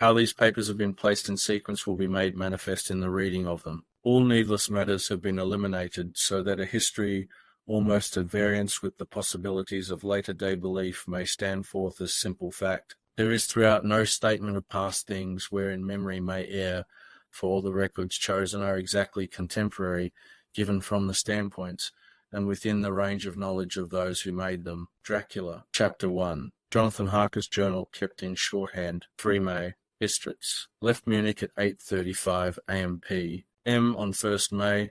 How these papers have been placed in sequence will be made manifest in the reading of them. All needless matters have been eliminated, so that a history almost at variance with the possibilities of later-day belief may stand forth as simple fact. There is throughout no statement of past things wherein memory may err, for all the records chosen are exactly contemporary, given from the standpoints, and within the range of knowledge of those who made them. Dracula, Chapter 1. Jonathan Harker's journal kept in shorthand, 3 May. Bistritz. Left Munich at 8:35 AMP. M on 1st May.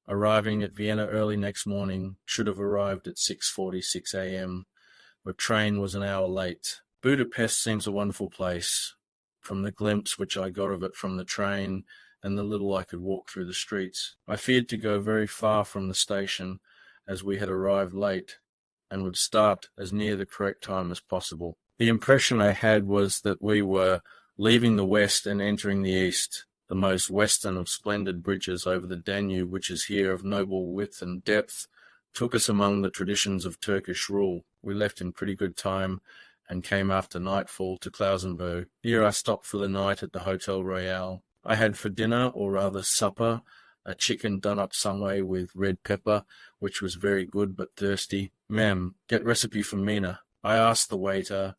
Arriving at Vienna early next morning. Should have arrived at 6:46 a.m. The train was an hour late. Budapest seems a wonderful place, from the glimpse which I got of it from the train and the little I could walk through the streets. I feared to go very far from the station, as we had arrived late, and would start as near the correct time as possible. The impression I had was that we were leaving the west and entering the east. The most western of splendid bridges over the Danube, which is here of noble width and depth, took us among the traditions of Turkish rule. We left in pretty good time, and came after nightfall to Klausenburg. Here I stopped for the night at the Hotel Royal. I had for dinner, or rather supper, a chicken done up some way with red pepper, which was very good but thirsty. Ma'am, get recipe from Mina. I asked the waiter,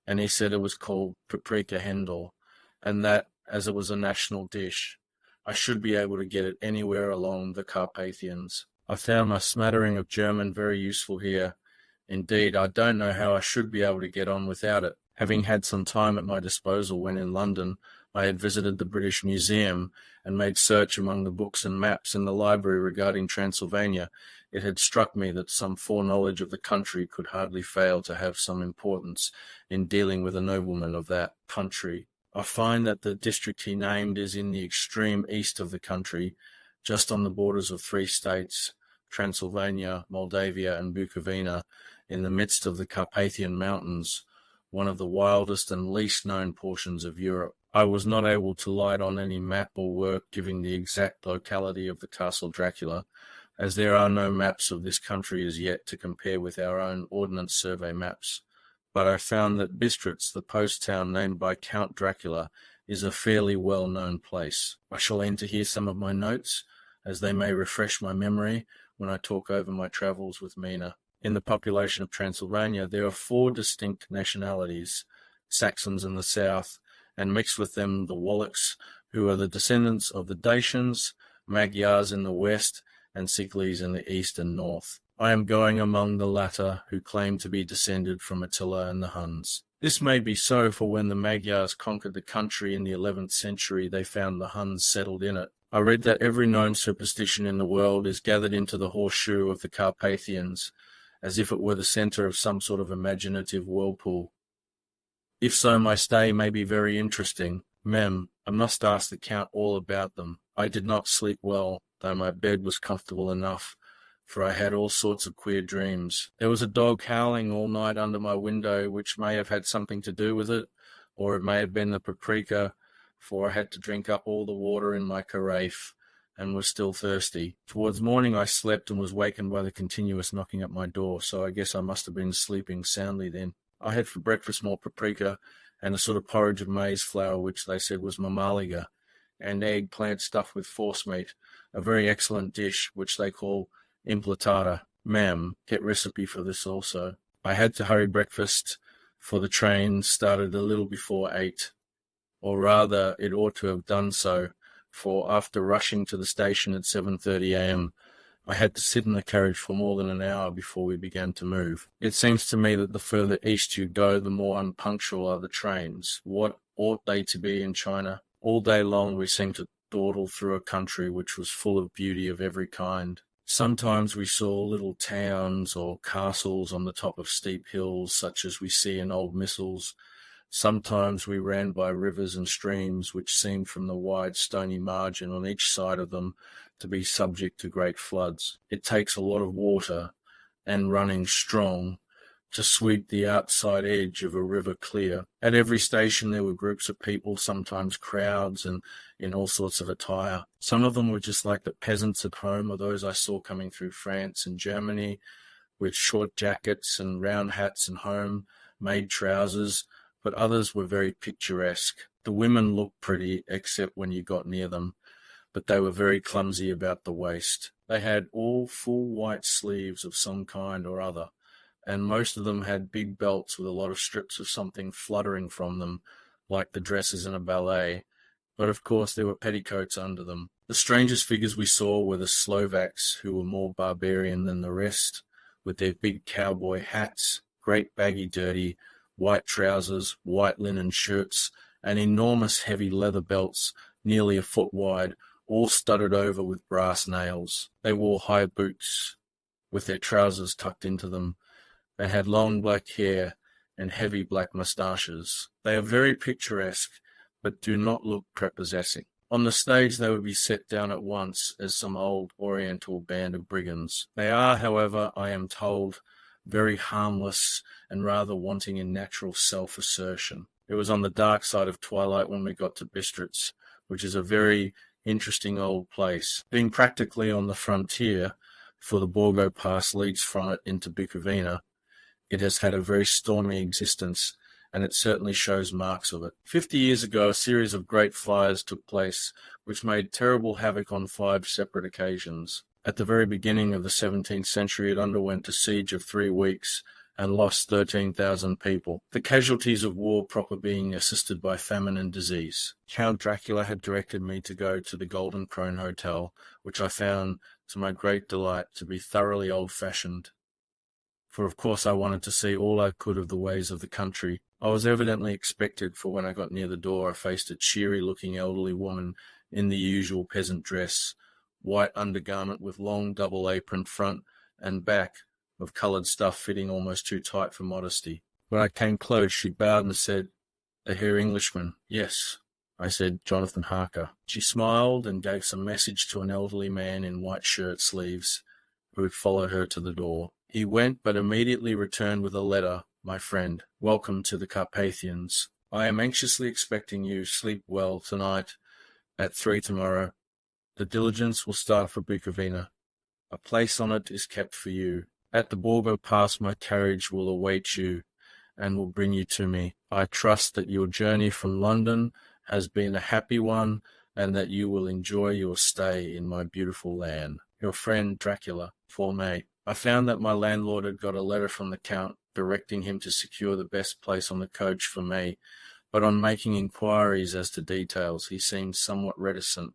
and he said it was called paprika hendel, and that, as it was a national dish, I should be able to get it anywhere along the Carpathians. I found my smattering of German very useful here. Indeed, I don't know how I should be able to get on without it. Having had some time at my disposal when in London, I had visited the British Museum and made search among the books and maps in the library regarding Transylvania. It had struck me that some foreknowledge of the country could hardly fail to have some importance in dealing with a nobleman of that country. I find that the district he named is in the extreme east of the country, just on the borders of 3 states, Transylvania, Moldavia, and Bukovina, in the midst of the Carpathian Mountains, one of the wildest and least known portions of Europe. I was not able to light on any map or work giving the exact locality of the Castle Dracula, as there are no maps of this country as yet to compare with our own Ordnance Survey maps. But I found that Bistritz, the post town named by Count Dracula, is a fairly well-known place. I shall enter here some of my notes, as they may refresh my memory when I talk over my travels with Mina. In the population of Transylvania, there are 4 distinct nationalities, Saxons in the south, and mixed with them the Wallachs, who are the descendants of the Dacians, Magyars in the west, and Siglis in the east and north. I am going among the latter, who claim to be descended from Attila and the Huns. This may be so, for when the Magyars conquered the country in the 11th century, they found the Huns settled in it. I read that every known superstition in the world is gathered into the horseshoe of the Carpathians, as if it were the centre of some sort of imaginative whirlpool. If so, my stay may be very interesting. Mem, I must ask the Count all about them. I did not sleep well, though my bed was comfortable enough, for I had all sorts of queer dreams. There was a dog howling all night under my window, which may have had something to do with it, or it may have been the paprika, for I had to drink up all the water in my carafe, and was still thirsty. Towards morning I slept and was wakened by the continuous knocking at my door, so I guess I must have been sleeping soundly then. I had for breakfast more paprika and a sort of porridge of maize flour, which they said was mamaliga, and eggplant stuffed with forcemeat, a very excellent dish, which they call implatata. Ma'am, get recipe for this also. I had to hurry breakfast, for the train started a little before 8, or rather it ought to have done so, for after rushing to the station at 7:30 a.m., I had to sit in the carriage for more than an hour before we began to move. It seems to me that the further east you go, the more unpunctual are the trains. What ought they to be in China? All day long we seemed to dawdle through a country which was full of beauty of every kind. Sometimes we saw little towns or castles on the top of steep hills, such as we see in old missals. Sometimes we ran by rivers and streams which seemed from the wide stony margin on each side of them to be subject to great floods. It takes a lot of water, and running strong, to sweep the outside edge of a river clear. At every station there were groups of people, sometimes crowds, and in all sorts of attire. Some of them were just like the peasants at home, or those I saw coming through France and Germany, with short jackets and round hats and home-made trousers, but others were very picturesque. The women looked pretty, except when you got near them, but they were very clumsy about the waist. They had all full white sleeves of some kind or other, and most of them had big belts with a lot of strips of something fluttering from them, like the dresses in a ballet, but of course there were petticoats under them. The strangest figures we saw were the Slovaks, who were more barbarian than the rest, with their big cowboy hats, great baggy dirty white trousers, white linen shirts, and enormous heavy leather belts, nearly a foot wide, all studded over with brass nails. They wore high boots, with their trousers tucked into them. They had long black hair and heavy black moustaches. They are very picturesque, but do not look prepossessing. On the stage they would be set down at once as some old oriental band of brigands. They are, however, I am told, very harmless and rather wanting in natural self-assertion. It was on the dark side of twilight when we got to Bistritz, which is a very interesting old place. Being practically on the frontier, for the Borgo Pass leads from it into Bukovina, it has had a very stormy existence, and it certainly shows marks of it. 50 years ago, a series of great fires took place, which made terrible havoc on 5 separate occasions. At the very beginning of the 17th century, it underwent a siege of 3 weeks and lost 13,000 people, the casualties of war proper being assisted by famine and disease. Count Dracula had directed me to go to the Golden Crone Hotel, which I found, to my great delight, to be thoroughly old-fashioned, for of course I wanted to see all I could of the ways of the country. I was evidently expected, for when I got near the door I faced a cheery-looking elderly woman in the usual peasant dress, white undergarment with long double apron front and back of coloured stuff fitting almost too tight for modesty. When I came close she bowed and said, "A Herr Englishman?" "Yes," I said, "Jonathan Harker." She smiled and gave some message to an elderly man in white shirt sleeves, who had followed her to the door. He went, but immediately returned with a letter. "My friend, welcome to the Carpathians. I am anxiously expecting you. Sleep well tonight. At 3 tomorrow. The diligence will start for Bukovina. A place on it is kept for you. At the Borgo Pass my carriage will await you and will bring you to me. I trust that your journey from London has been a happy one and that you will enjoy your stay in my beautiful land. Your friend Dracula, 4 May. I found that my landlord had got a letter from the Count directing him to secure the best place on the coach for me, but on making inquiries as to details he seemed somewhat reticent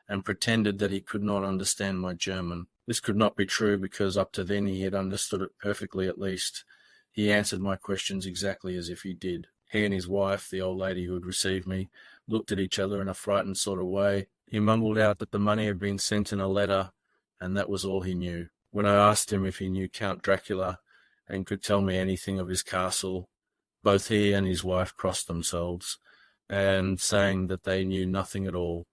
and pretended that he could not understand my German. This could not be true, because up to then he had understood it perfectly at least. He answered my questions exactly as if he did. He and his wife, the old lady who had received me, looked at each other in a frightened sort of way. He mumbled out that the money had been sent in a letter, and that was all he knew. When I asked him if he knew Count Dracula and could tell me anything of his castle, both he and his wife crossed themselves, and saying that they knew nothing at all,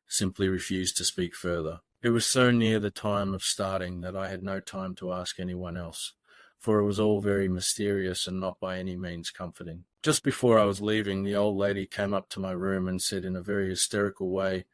simply refused to speak further. It was so near the time of starting that I had no time to ask anyone else, for it was all very mysterious and not by any means comforting. Just before I was leaving, the old lady came up to my room and said in a very hysterical way,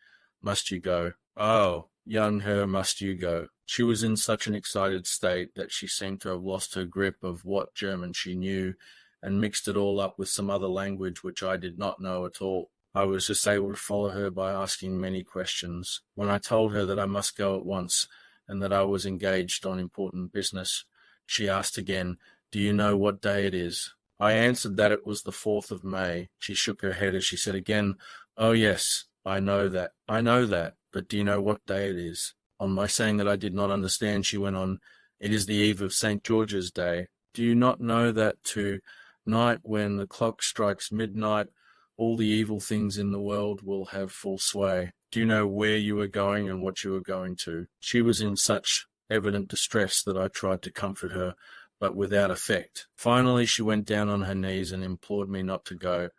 "Must you go?" "Oh, young Herr, must you go?" She was in such an excited state that she seemed to have lost her grip of what German she knew and mixed it all up with some other language which I did not know at all. I was just able to follow her by asking many questions. When I told her that I must go at once and that I was engaged on important business, she asked again, "Do you know what day it is?" I answered that it was the 4th of May. She shook her head as she said again, "Oh yes, I know that, but do you know what day it is?" On my saying that I did not understand, she went on, "It is the eve of St. George's Day. Do you not know that to-night, when the clock strikes midnight, all the evil things in the world will have full sway? Do you know where you are going and what you are going to?" She was in such evident distress that I tried to comfort her, but without effect. Finally she went down on her knees and implored me not to go,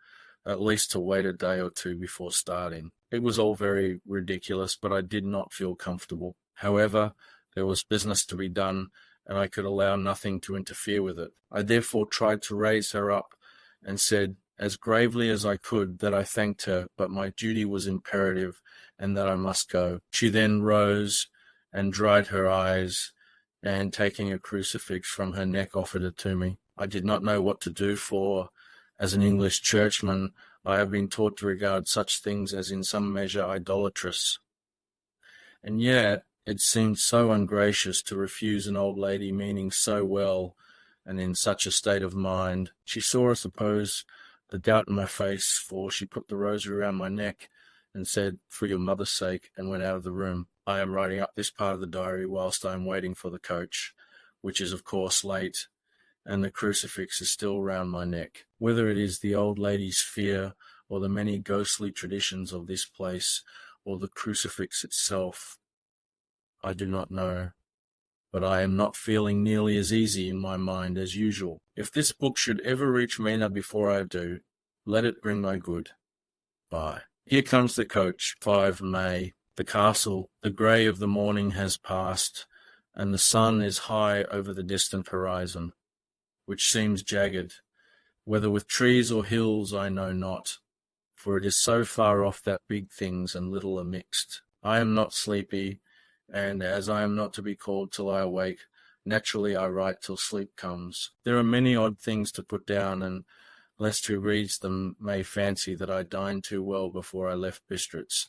at least to wait a day or 2 before starting. It was all very ridiculous, but I did not feel comfortable. However, there was business to be done, and I could allow nothing to interfere with it. I therefore tried to raise her up, and said, as gravely as I could, that I thanked her, but my duty was imperative, and that I must go. She then rose and dried her eyes, and taking a crucifix from her neck offered it to me. I did not know what to do, for, As an English churchman, I have been taught to regard such things as in some measure idolatrous. And yet it seemed so ungracious to refuse an old lady meaning so well and in such a state of mind. She saw, I suppose, the doubt in my face, for she put the rosary around my neck and said, "For your mother's sake," and went out of the room. I am writing up this part of the diary whilst I am waiting for the coach, which is of course late, and the crucifix is still round my neck. Whether it is the old lady's fear, or the many ghostly traditions of this place, or the crucifix itself, I do not know. But I am not feeling nearly as easy in my mind as usual. If this book should ever reach Mina before I do, let it bring my good. Bye. Here comes the coach. 5 May. The castle, the grey of the morning has passed, and the sun is high over the distant horizon, which seems jagged, whether with trees or hills I know not, for it is so far off that big things and little are mixed. I am not sleepy, and as I am not to be called till I awake, naturally I write till sleep comes. There are many odd things to put down, and lest who reads them may fancy that I dined too well before I left Bistritz.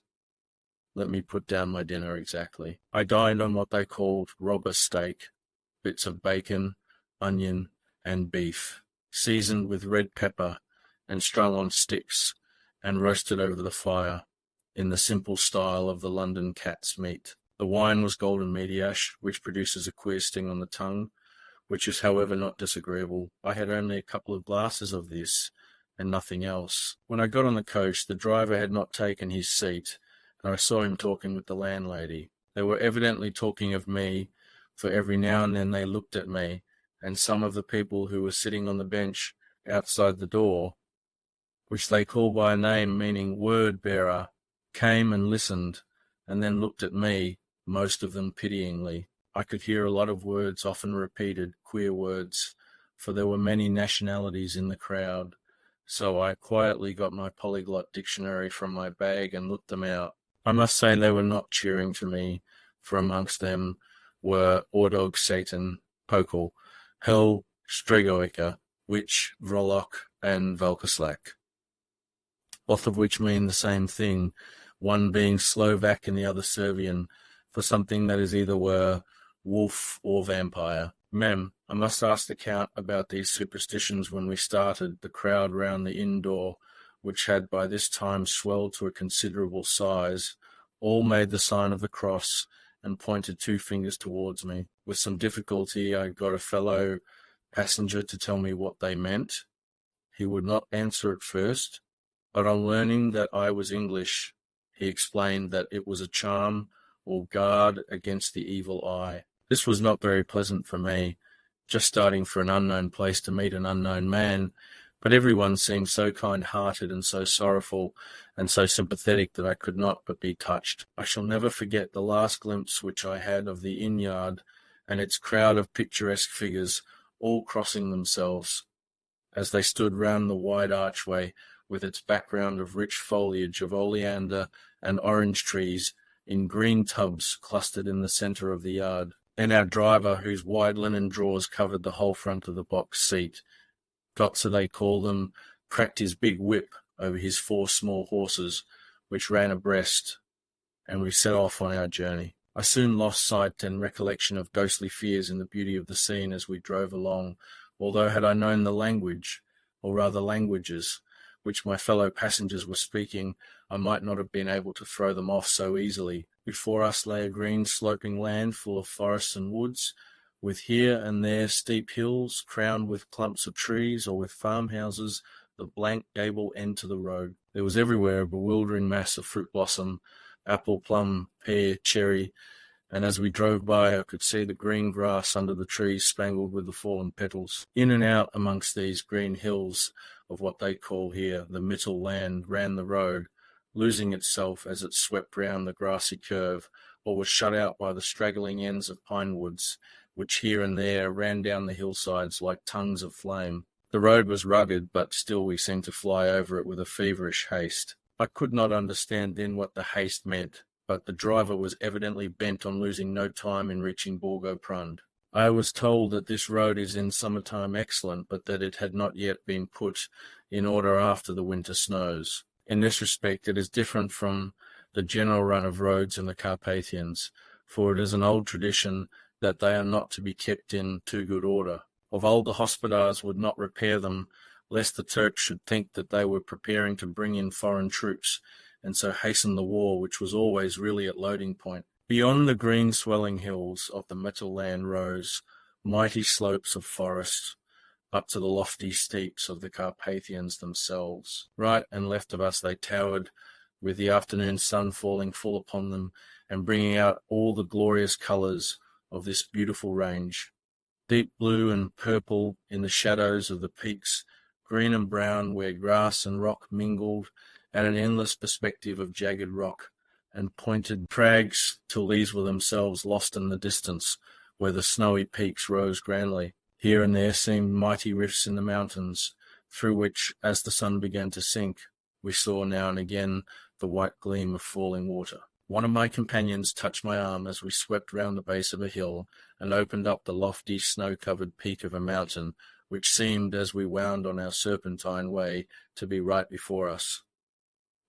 Let me put down my dinner exactly. I dined on what they called robber steak, bits of bacon, onion, and beef, seasoned with red pepper and strung on sticks and roasted over the fire, in the simple style of the London cat's meat. The wine was golden mediash, which produces a queer sting on the tongue, which is however not disagreeable. I had only a couple of glasses of this, and nothing else. When I got on the coach, the driver had not taken his seat, and I saw him talking with the landlady. They were evidently talking of me, for every now and then they looked at me, and some of the people who were sitting on the bench outside the door, which they call by a name meaning word-bearer, came and listened, and then looked at me, most of them pityingly. I could hear a lot of words often repeated, queer words, for there were many nationalities in the crowd, so I quietly got my polyglot dictionary from my bag and looked them out. I must say they were not cheering to me, for amongst them were Ordog Satan, Pokel, Hel Stregoica, Witch, Vrolok, and Valkaslak, both of which mean the same thing, one being Slovak and the other Serbian, for something that is either were wolf or vampire. Mem, I must ask the Count about these superstitions. When we started, the crowd round the inn door, which had by this time swelled to a considerable size, all made the sign of the cross and pointed 2 fingers towards me. With some difficulty I got a fellow passenger to tell me what they meant. He would not answer at first, but on learning that I was English, he explained that it was a charm or guard against the evil eye. This was not very pleasant for me, just starting for an unknown place to meet an unknown man, but everyone seemed so kind-hearted and so sorrowful and so sympathetic that I could not but be touched. I shall never forget the last glimpse which I had of the inn-yard and its crowd of picturesque figures all crossing themselves as they stood round the wide archway with its background of rich foliage of oleander and orange trees in green tubs clustered in the centre of the yard. And our driver, whose wide linen drawers covered the whole front of the box seat, Gotza they call them, cracked his big whip over his 4 small horses, which ran abreast, and we set off on our journey. I soon lost sight and recollection of ghostly fears in the beauty of the scene as we drove along, although had I known the language, or rather languages, which my fellow passengers were speaking, I might not have been able to throw them off so easily. Before us lay a green sloping land full of forests and woods, with here and there steep hills crowned with clumps of trees or with farmhouses, the blank gable end to the road. There was everywhere a bewildering mass of fruit blossom, apple, plum, pear, cherry, and as we drove by I could see the green grass under the trees spangled with the fallen petals. In and out amongst these green hills of what they call here the Mittel land ran the road, losing itself as it swept round the grassy curve, or was shut out by the straggling ends of pine woods, which here and there ran down the hillsides like tongues of flame. The road was rugged, but still we seemed to fly over it with a feverish haste. I could not understand then what the haste meant, but the driver was evidently bent on losing no time in reaching Borgo Prund. I was told that this road is in summertime excellent, but that it had not yet been put in order after the winter snows. In this respect, it is different from the general run of roads in the Carpathians, for it is an old tradition that they are not to be kept in too good order. Of old, the hospodars would not repair them, lest the Turks should think that they were preparing to bring in foreign troops, and so hasten the war, which was always really at loading point. Beyond the green swelling hills of the metal land rose mighty slopes of forest, up to the lofty steeps of the Carpathians themselves. Right and left of us they towered, with the afternoon sun falling full upon them, and bringing out all the glorious colours of this beautiful range. Deep blue and purple in the shadows of the peaks, green and brown where grass and rock mingled, and an endless perspective of jagged rock and pointed crags, till these were themselves lost in the distance, where the snowy peaks rose grandly. Here and there seemed mighty rifts in the mountains, through which, as the sun began to sink, we saw now and again the white gleam of falling water. One of my companions touched my arm as we swept round the base of a hill and opened up the lofty snow-covered peak of a mountain, which seemed, as we wound on our serpentine way, to be right before us.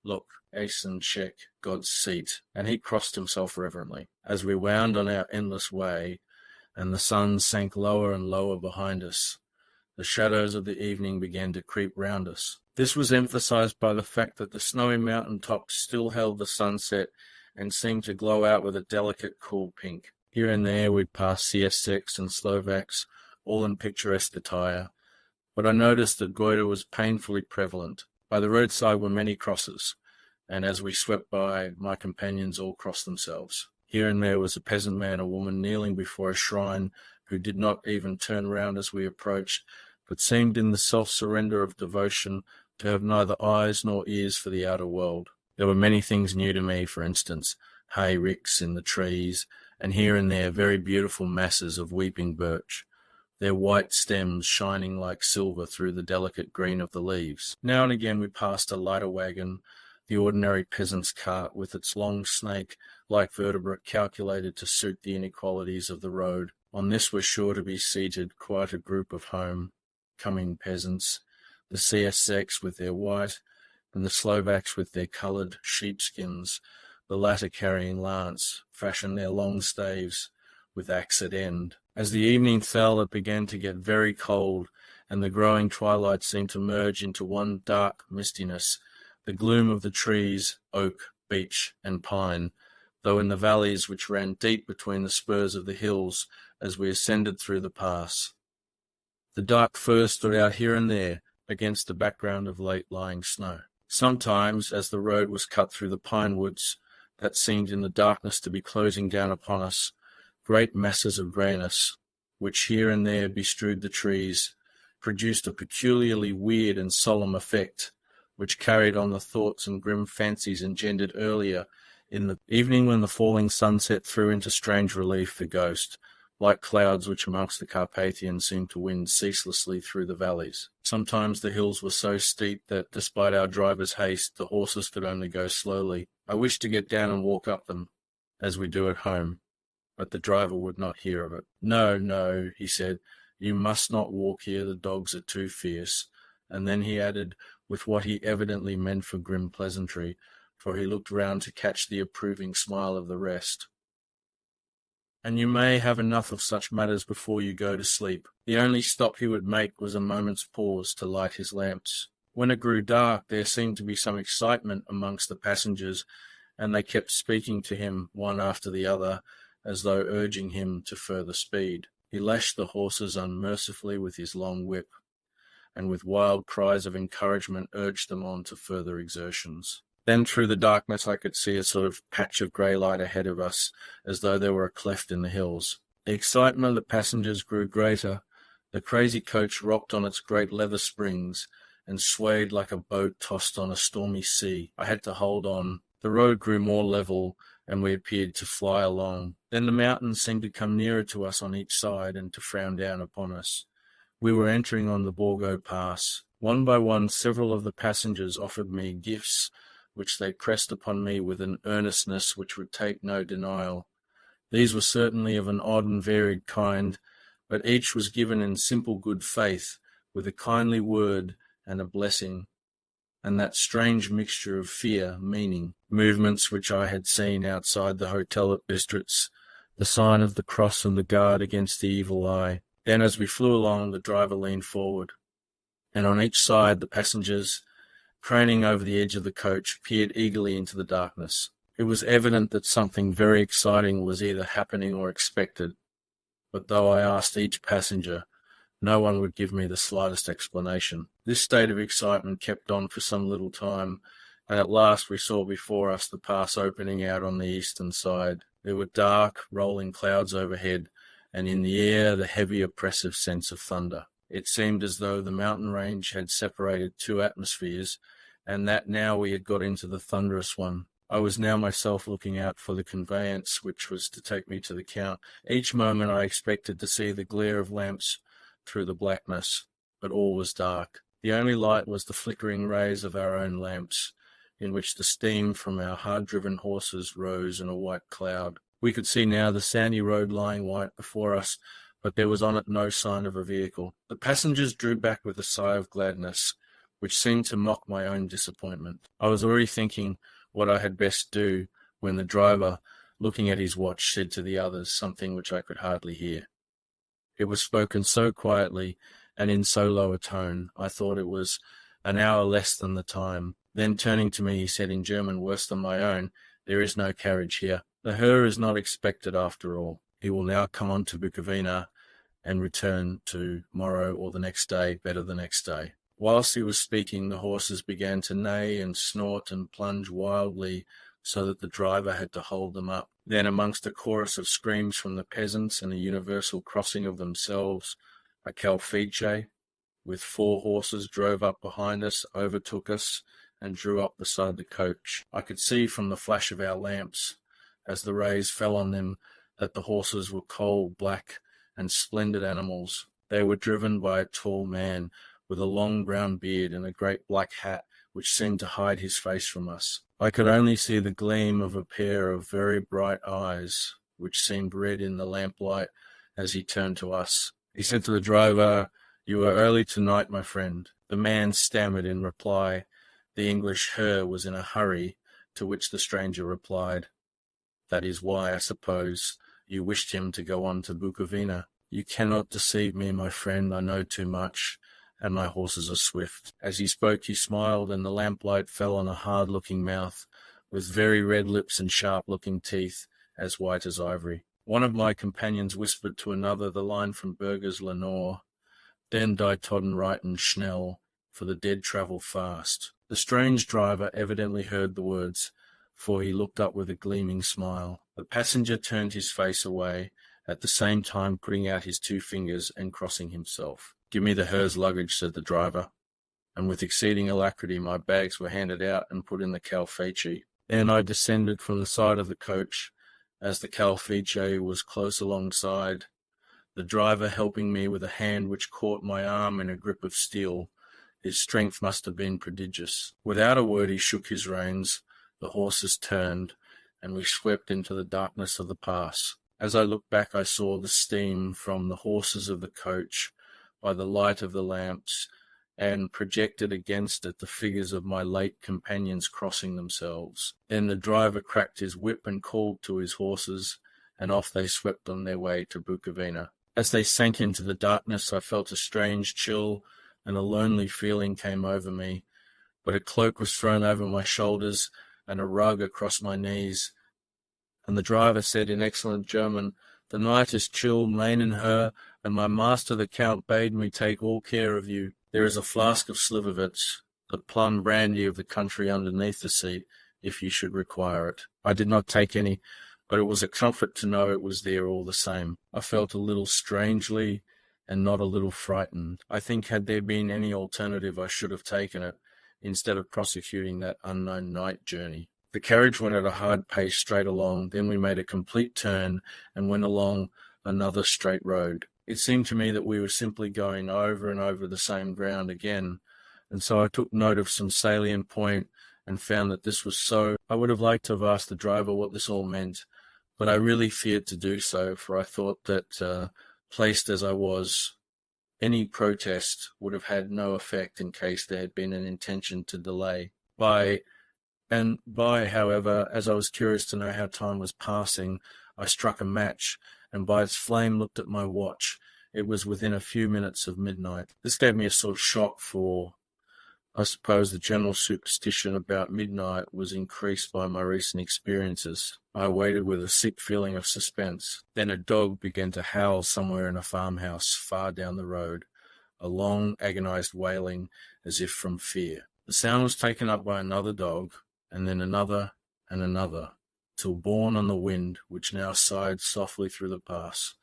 Look, Asen Shek, God's seat, and he crossed himself reverently, as we wound on our endless way, and the sun sank lower and lower behind us. The shadows of the evening began to creep round us. This was emphasized by the fact that the snowy mountain tops still held the sunset and seemed to glow out with a delicate, cool pink. Here and there we'd pass CSX and Slovaks, all in picturesque attire, but I noticed that goiter was painfully prevalent. By the roadside were many crosses, and as we swept by, my companions all crossed themselves. Here and there was a peasant man or woman kneeling before a shrine, who did not even turn round as we approached, but seemed in the self-surrender of devotion to have neither eyes nor ears for the outer world. There were many things new to me, for instance, hay ricks in the trees, and here and there very beautiful masses of weeping birch, their white stems shining like silver through the delicate green of the leaves. Now and again we passed a lighter wagon, the ordinary peasant's cart, with its long snake-like vertebrate calculated to suit the inequalities of the road. On this was sure to be seated quite a group of home-coming peasants, the CSX with their white, and the Slovaks with their coloured sheepskins, the latter carrying lance, fashioned their long staves with axe at end. As the evening fell, it began to get very cold, and the growing twilight seemed to merge into one dark mistiness, the gloom of the trees, oak, beech, and pine, though in the valleys which ran deep between the spurs of the hills as we ascended through the pass. The dark fir stood out here and there against the background of late-lying snow. Sometimes, as the road was cut through the pine woods that seemed in the darkness to be closing down upon us, great masses of greyness, which here and there bestrewed the trees, produced a peculiarly weird and solemn effect, which carried on the thoughts and grim fancies engendered earlier in the evening when the falling sunset threw into strange relief the ghost, like clouds which amongst the Carpathians seemed to wind ceaselessly through the valleys. Sometimes the hills were so steep that, despite our driver's haste, the horses could only go slowly. I wished to get down and walk up them, as we do at home, but the driver would not hear of it. "No, no," he said, "you must not walk here, the dogs are too fierce." And then he added, with what he evidently meant for grim pleasantry, for he looked round to catch the approving smile of the rest, "And you may have enough of such matters before you go to sleep." The only stop he would make was a moment's pause to light his lamps. When it grew dark, there seemed to be some excitement amongst the passengers, and they kept speaking to him, one after the other, as though urging him to further speed. He lashed the horses unmercifully with his long whip, and with wild cries of encouragement urged them on to further exertions. Then through the darkness I could see a sort of patch of grey light ahead of us, as though there were a cleft in the hills. The excitement of the passengers grew greater. The crazy coach rocked on its great leather springs, and swayed like a boat tossed on a stormy sea. I had to hold on. The road grew more level, and we appeared to fly along. Then the mountains seemed to come nearer to us on each side, and to frown down upon us. We were entering on the Borgo Pass. One by one several of the passengers offered me gifts, which they pressed upon me with an earnestness which would take no denial. These were certainly of an odd and varied kind, but each was given in simple good faith, with a kindly word and a blessing, and that strange mixture of fear, meaning, movements which I had seen outside the hotel at Bistritz, the sign of the cross and the guard against the evil eye. Then as we flew along, the driver leaned forward, and on each side the passengers, craning over the edge of the coach, peered eagerly into the darkness. It was evident that something very exciting was either happening or expected, but though I asked each passenger, no one would give me the slightest explanation. This state of excitement kept on for some little time, and at last we saw before us the pass opening out on the eastern side. There were dark, rolling clouds overhead, and in the air the heavy, oppressive sense of thunder. It seemed as though the mountain range had separated two atmospheres, and that now we had got into the thunderous one. I was now myself looking out for the conveyance which was to take me to the Count. Each moment I expected to see the glare of lamps through the blackness, but all was dark. The only light was the flickering rays of our own lamps, in which the steam from our hard-driven horses rose in a white cloud. We could see now the sandy road lying white before us, but there was on it no sign of a vehicle. The passengers drew back with a sigh of gladness, which seemed to mock my own disappointment. I was already thinking what I had best do, when the driver, looking at his watch, said to the others something which I could hardly hear. It was spoken so quietly and in so low a tone, I thought it was an hour less than the time. Then turning to me, he said in German worse than my own, "There is no carriage here. The Herr is not expected after all. He will now come on to Bukovina and return to-morrow or the next day, better the next day." Whilst he was speaking, the horses began to neigh and snort and plunge wildly, so that the driver had to hold them up. Then, amongst a chorus of screams from the peasants and a universal crossing of themselves, a calfiche with 4 horses drove up behind us, overtook us, and drew up beside the coach. I could see from the flash of our lamps, as the rays fell on them, that the horses were coal black and splendid animals. They were driven by a tall man, with a long brown beard and a great black hat which seemed to hide his face from us. I could only see the gleam of a pair of very bright eyes, which seemed red in the lamplight, as he turned to us. He said to the driver, "You are early tonight, my friend." The man stammered in reply. The English Herr was in a hurry, to which the stranger replied, "That is why, I suppose, you wished him to go on to Bukovina. You cannot deceive me, my friend, I know too much, and my horses are swift." As he spoke, he smiled, and the lamplight fell on a hard-looking mouth, with very red lips and sharp-looking teeth, as white as ivory. One of my companions whispered to another the line from Burger's Lenore, "Den die Toten reiten schnell, for the dead travel fast." The strange driver evidently heard the words, for he looked up with a gleaming smile. The passenger turned his face away, at the same time putting out his 2 fingers and crossing himself. "Give me the Herr's luggage," said the driver, and with exceeding alacrity my bags were handed out and put in the calfiche. Then I descended from the side of the coach, as the calfiche was close alongside, the driver helping me with a hand which caught my arm in a grip of steel. His strength must have been prodigious. Without a word he shook his reins, the horses turned, and we swept into the darkness of the pass. As I looked back I saw the steam from the horses of the coach by the light of the lamps, and projected against it the figures of my late companions crossing themselves. Then the driver cracked his whip and called to his horses, and off they swept on their way to Bukovina. As they sank into the darkness I felt a strange chill, and a lonely feeling came over me, but a cloak was thrown over my shoulders, and a rug across my knees, and the driver said in excellent German, "The night is chill, mein and Herr, and my master the Count bade me take all care of you. There is a flask of Slivovitz, the plum brandy of the country, underneath the seat, if you should require it." I did not take any, but it was a comfort to know it was there all the same. I felt a little strangely, and not a little frightened. I think had there been any alternative I should have taken it, instead of prosecuting that unknown night journey. The carriage went at a hard pace straight along, then we made a complete turn and went along another straight road. It seemed to me that we were simply going over and over the same ground again, and so I took note of some salient point and found that this was so. I would have liked to have asked the driver what this all meant, but I really feared to do so, for I thought that placed as I was, any protest would have had no effect in case there had been an intention to delay. However, as I was curious to know how time was passing, I struck a match, and by its flame looked at my watch. It was within a few minutes of midnight. This gave me a sort of shock, for I suppose the general superstition about midnight was increased by my recent experiences. I waited with a sick feeling of suspense. Then a dog began to howl somewhere in a farmhouse far down the road, a long, agonized wailing as if from fear. The sound was taken up by another dog, and then another and another, till borne on the wind, which now sighed softly through the pass,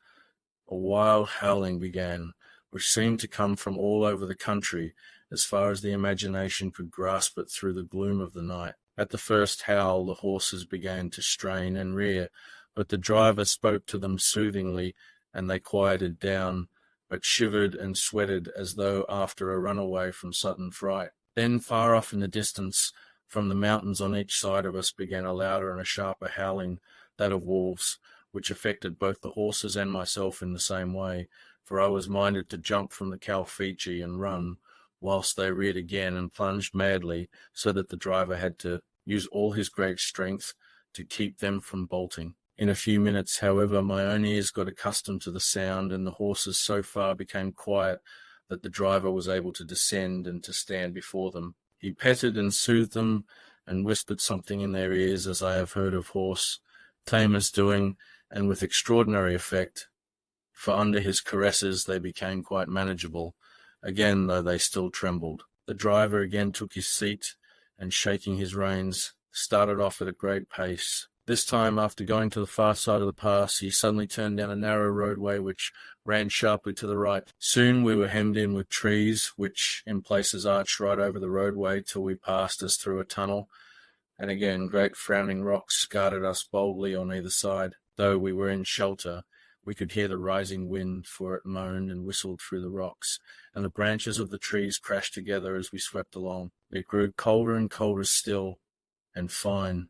a wild howling began, which seemed to come from all over the country, as far as the imagination could grasp it through the gloom of the night. At the first howl, the horses began to strain and rear, but the driver spoke to them soothingly, and they quieted down, but shivered and sweated as though after a runaway from sudden fright. Then, far off in the distance, from the mountains on each side of us, began a louder and a sharper howling, that of wolves, which affected both the horses and myself in the same way, for I was minded to jump from the Calfeegi and run, whilst they reared again and plunged madly, so that the driver had to use all his great strength to keep them from bolting. In a few minutes, however, my own ears got accustomed to the sound, and the horses so far became quiet that the driver was able to descend and to stand before them. He petted and soothed them, and whispered something in their ears, as I have heard of horse tamers doing, and with extraordinary effect, for under his caresses they became quite manageable, again though they still trembled. The driver again took his seat, and shaking his reins, started off at a great pace. This time, after going to the far side of the pass, he suddenly turned down a narrow roadway which ran sharply to the right. Soon we were hemmed in with trees, which in places arched right over the roadway till we passed as through a tunnel, and again great frowning rocks guarded us boldly on either side. Though we were in shelter, we could hear the rising wind, for it moaned and whistled through the rocks, and the branches of the trees crashed together as we swept along. It grew colder and colder still, and fine.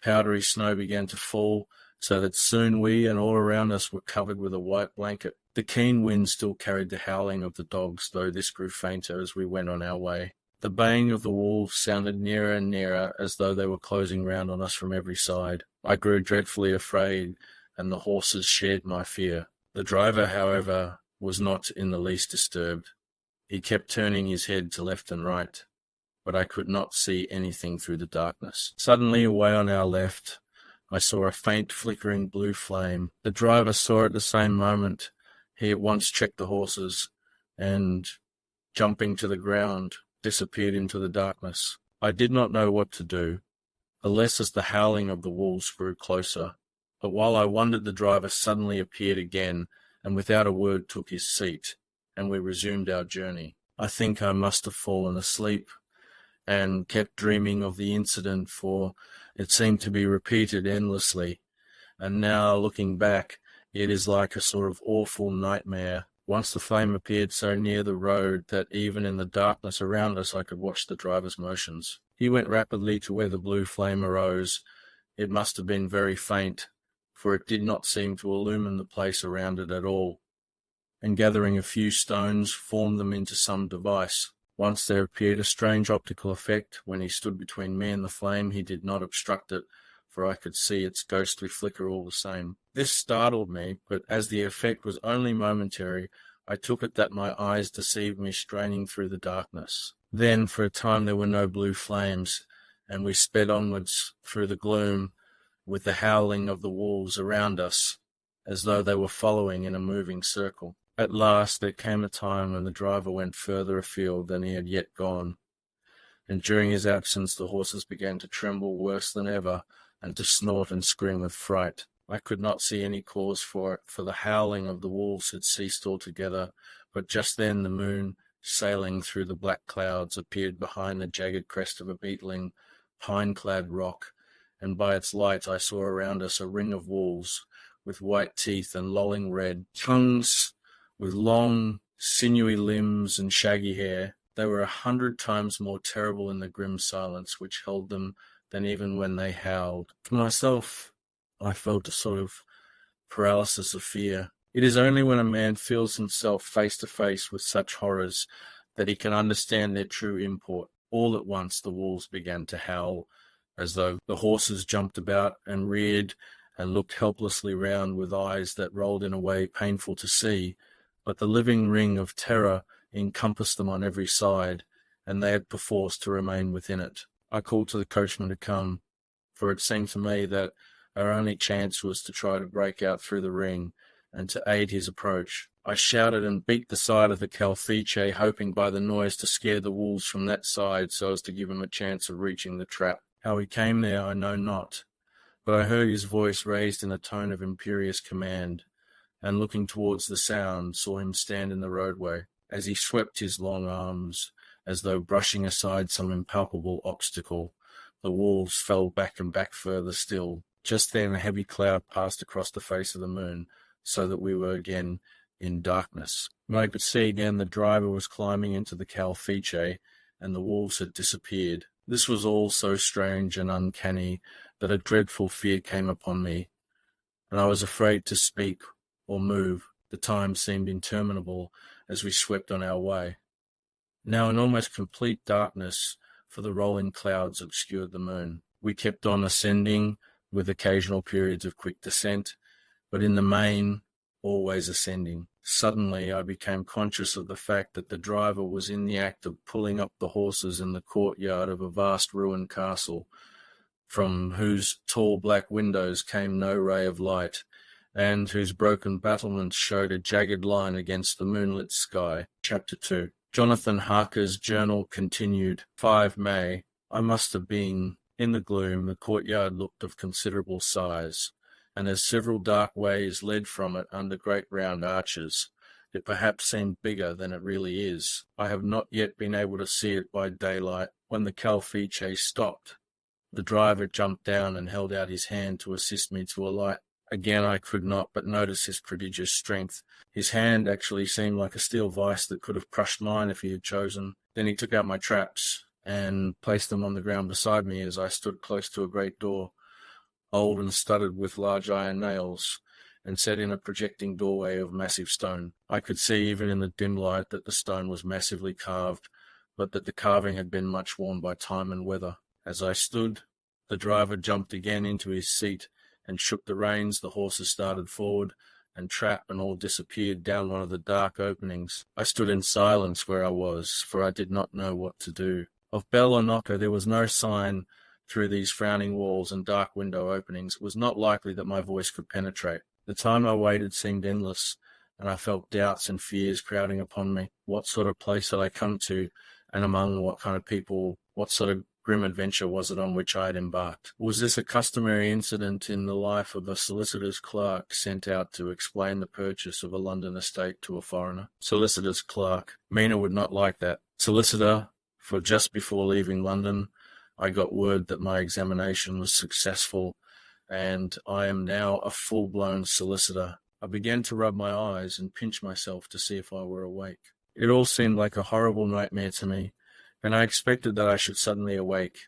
Powdery snow began to fall, so that soon we and all around us were covered with a white blanket. The keen wind still carried the howling of the dogs, though this grew fainter as we went on our way. The baying of the wolves sounded nearer and nearer, as though they were closing round on us from every side. I grew dreadfully afraid, and the horses shared my fear. The driver, however, was not in the least disturbed. He kept turning his head to left and right, but I could not see anything through the darkness. Suddenly, away on our left, I saw a faint flickering blue flame. The driver saw it at the same moment. He at once checked the horses, and, jumping to the ground, disappeared into the darkness. I did not know what to do, unless as the howling of the wolves grew closer. But while I wondered, the driver suddenly appeared again, and without a word took his seat, and we resumed our journey. I think I must have fallen asleep, and kept dreaming of the incident, for it seemed to be repeated endlessly, and now, looking back, it is like a sort of awful nightmare. Once the flame appeared so near the road that even in the darkness around us I could watch the driver's motions. He went rapidly to where the blue flame arose. It must have been very faint, for it did not seem to illumine the place around it at all, and gathering a few stones, formed them into some device. Once there appeared a strange optical effect. When he stood between me and the flame, he did not obstruct it, for I could see its ghostly flicker all the same. This startled me, but as the effect was only momentary, I took it that my eyes deceived me, straining through the darkness. Then, for a time, there were no blue flames, and we sped onwards through the gloom, with the howling of the wolves around us, as though they were following in a moving circle. At last there came a time when the driver went further afield than he had yet gone, and during his absence the horses began to tremble worse than ever, and to snort and scream with fright. I could not see any cause for it, for the howling of the wolves had ceased altogether, but just then the moon, sailing through the black clouds, appeared behind the jagged crest of a beetling, pine-clad rock, and by its light I saw around us a ring of wolves, with white teeth and lolling red tongues, with long, sinewy limbs and shaggy hair. They were 100 times more terrible in the grim silence which held them than even when they howled. For myself, I felt a sort of paralysis of fear. It is only when a man feels himself face to face with such horrors that he can understand their true import. All at once the wolves began to howl, as though the horses jumped about and reared and looked helplessly round with eyes that rolled in a way painful to see, but the living ring of terror encompassed them on every side, and they had perforce to remain within it. I called to the coachman to come, for it seemed to me that our only chance was to try to break out through the ring, and to aid his approach. I shouted and beat the side of the calfiche, hoping by the noise to scare the wolves from that side so as to give him a chance of reaching the trap. How he came there I know not, but I heard his voice raised in a tone of imperious command, and looking towards the sound, saw him stand in the roadway. As he swept his long arms, as though brushing aside some impalpable obstacle, the wolves fell back and back further still. Just then a heavy cloud passed across the face of the moon, so that we were again in darkness. When I could see again, the driver was climbing into the calfiche, and the wolves had disappeared. This was all so strange and uncanny that a dreadful fear came upon me, and I was afraid to speak or move. The time seemed interminable as we swept on our way. Now in almost complete darkness, for the rolling clouds obscured the moon. We kept on ascending, with occasional periods of quick descent, but in the main, always ascending. Suddenly I became conscious of the fact that the driver was in the act of pulling up the horses in the courtyard of a vast ruined castle, from whose tall black windows came no ray of light, and whose broken battlements showed a jagged line against the moonlit sky. Chapter 2. Jonathan Harker's journal continued. 5 May. I must have been. In the gloom, the courtyard looked of considerable size, and as several dark ways led from it under great round arches, it perhaps seemed bigger than it really is. I have not yet been able to see it by daylight. When the calfiche stopped, the driver jumped down and held out his hand to assist me to alight. Again I could not but notice his prodigious strength. His hand actually seemed like a steel vice that could have crushed mine if he had chosen. Then he took out my traps and placed them on the ground beside me as I stood close to a great door, old and studded with large iron nails, and set in a projecting doorway of massive stone. I could see even in the dim light that the stone was massively carved, but that the carving had been much worn by time and weather. As I stood, the driver jumped again into his seat and shook the reins. The horses started forward, and trap and all disappeared down one of the dark openings. I stood in silence where I was, for I did not know what to do. Of bell or knocker there was no sign through these frowning walls and dark window openings. It was not likely that my voice could penetrate. The time I waited seemed endless, and I felt doubts and fears crowding upon me. What sort of place had I come to, and among what kind of people? What sort of grim adventure was it on which I had embarked? Was this a customary incident in the life of a solicitor's clerk sent out to explain the purchase of a London estate to a foreigner? Solicitor's clerk. Mina would not like that. Solicitor, for just before leaving London, I got word that my examination was successful, and I am now a full-blown solicitor. I began to rub my eyes and pinch myself to see if I were awake. It all seemed like a horrible nightmare to me, and I expected that I should suddenly awake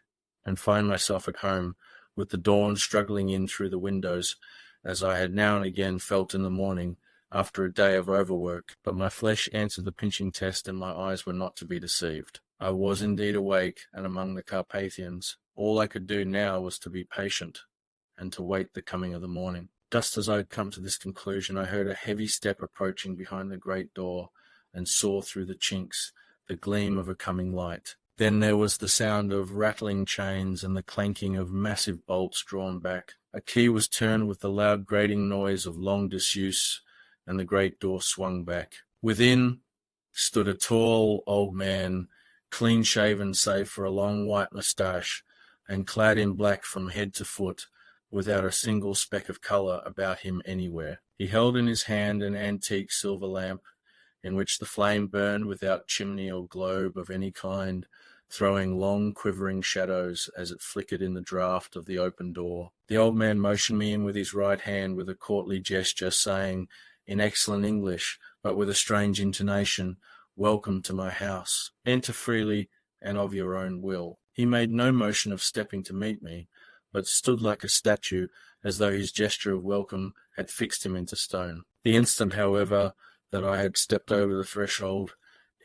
and find myself at home, with the dawn struggling in through the windows, as I had now and again felt in the morning after a day of overwork. But my flesh answered the pinching test, and my eyes were not to be deceived. I was indeed awake and among the Carpathians. All I could do now was to be patient and to wait the coming of the morning. Just as I had come to this conclusion, I heard a heavy step approaching behind the great door, and saw through the chinks the gleam of a coming light. Then there was the sound of rattling chains and the clanking of massive bolts drawn back. A key was turned with the loud grating noise of long disuse, and the great door swung back. Within stood a tall old man, clean-shaven save for a long white moustache, and clad in black from head to foot, without a single speck of colour about him anywhere. He held in his hand an antique silver lamp, in which the flame burned without chimney or globe of any kind, throwing long quivering shadows as it flickered in the draught of the open door. The old man motioned me in with his right hand with a courtly gesture, saying, in excellent English, but with a strange intonation, "Welcome to my house. Enter freely and of your own will." He made no motion of stepping to meet me, but stood like a statue, as though his gesture of welcome had fixed him into stone. The instant, however, that I had stepped over the threshold,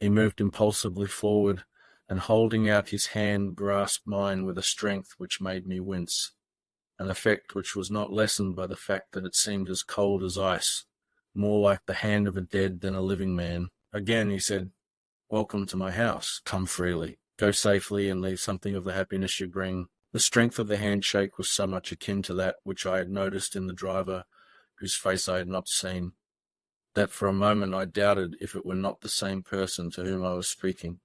he moved impulsively forward, and holding out his hand grasped mine with a strength which made me wince, an effect which was not lessened by the fact that it seemed as cold as ice, more like the hand of a dead than a living man. Again he said, "Welcome to my house. Come freely. Go safely and leave something of the happiness you bring." The strength of the handshake was so much akin to that which I had noticed in the driver, whose face I had not seen, that for a moment I doubted if it were not the same person to whom I was speaking.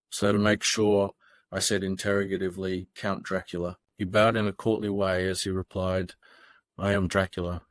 So to make sure, I said interrogatively, "Count Dracula." He bowed in a courtly way as he replied, "I am Dracula.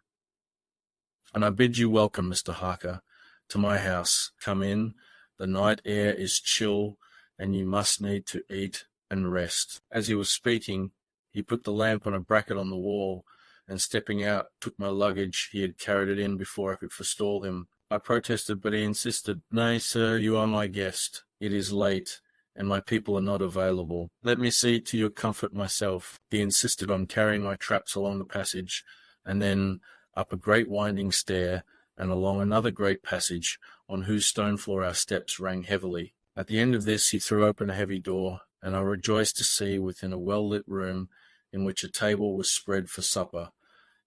And I bid you welcome, Mr. Harker, to my house. Come in. The night air is chill, and you must need to eat and rest." As he was speaking, he put the lamp on a bracket on the wall, and stepping out, took my luggage. He had carried it in before I could forestall him. I protested, but he insisted, "Nay, sir, you are my guest. It is late, and my people are not available. Let me see to your comfort myself." He insisted on carrying my traps along the passage, and then up a great winding stair, and along another great passage, on whose stone floor our steps rang heavily. At the end of this he threw open a heavy door, and I rejoiced to see within a well-lit room, in which a table was spread for supper,